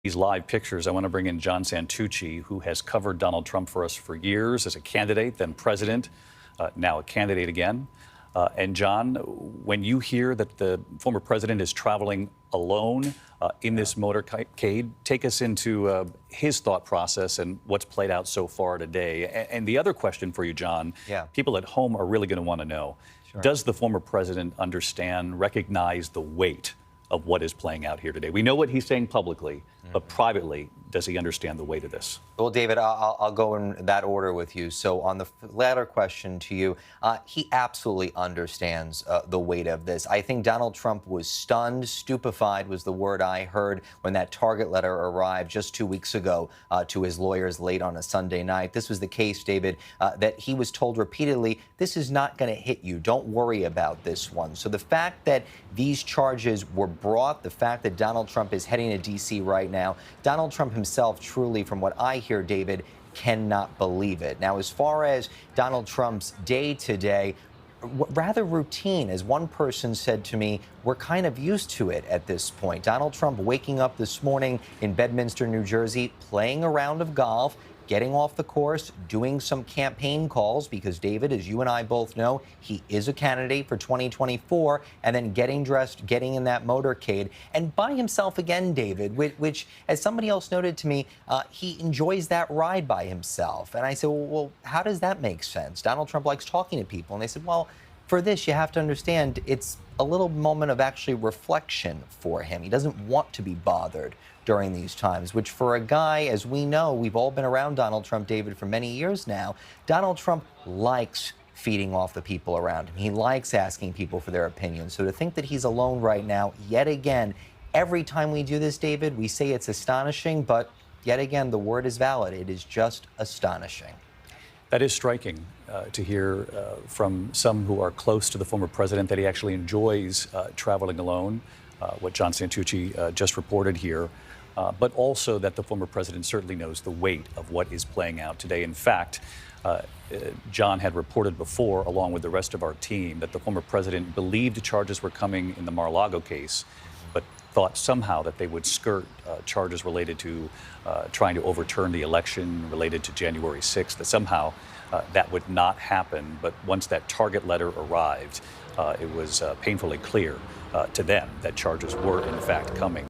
These live pictures, I want to bring in John Santucci, who has covered Donald Trump for us for years as a candidate, then president, now a candidate again. And John, when you hear that the former president is traveling alone in this motorcade, take us into his thought process and what's played out so far today. And the other question for you, John, people at home are really going to want to know, does the former president understand, recognize the weight of what is playing out here today? We know what he's saying publicly, but privately, does he understand the weight of this? Well, David, I'll go in that order with you. So on the latter question to you, he absolutely understands the weight of this. I think Donald Trump was stunned, stupefied was the word I heard when that target letter arrived just 2 weeks ago to his lawyers late on a Sunday night. This was the case, David, that he was told repeatedly, this is not going to hit you. Don't worry about this one. So the fact that these charges were brought, the fact that Donald Trump is heading to D.C. right now, Donald Trump himself truly, from what I hear, David, cannot believe it. Now, as far as Donald Trump's day today, rather routine. As one person said to me, we're kind of used to it at this point. Donald Trump waking up this morning in Bedminster, New Jersey, playing a round of golf, getting off the course, doing some campaign calls, because David, as you and I both know, he is a candidate for 2024, and then getting dressed, getting in that motorcade, and by himself again, David, which as somebody else noted to me, he enjoys that ride by himself. And I said, well, how does that make sense? Donald Trump likes talking to people. And they said, well, for this, you have to understand it's a little moment of actually reflection for him. He doesn't want to be bothered during these times, which for a guy, as we know, we've all been around Donald Trump, David, for many years now. Donald Trump likes feeding off the people around him. He likes asking people for their opinions. So to think that he's alone right now, yet again, every time we do this, David, we say it's astonishing, but yet again, the word is valid. It is just astonishing. That is striking to hear from some who are close to the former president that he actually enjoys traveling alone, what John Santucci just reported here, but also that the former president certainly knows the weight of what is playing out today. In fact, John had reported before, along with the rest of our team, that the former president believed charges were coming in the Mar-a-Lago case, but thought somehow that they would skirt charges related to trying to overturn the election related to January 6th, that somehow that would not happen. But once that target letter arrived, it was painfully clear to them that charges were in fact coming.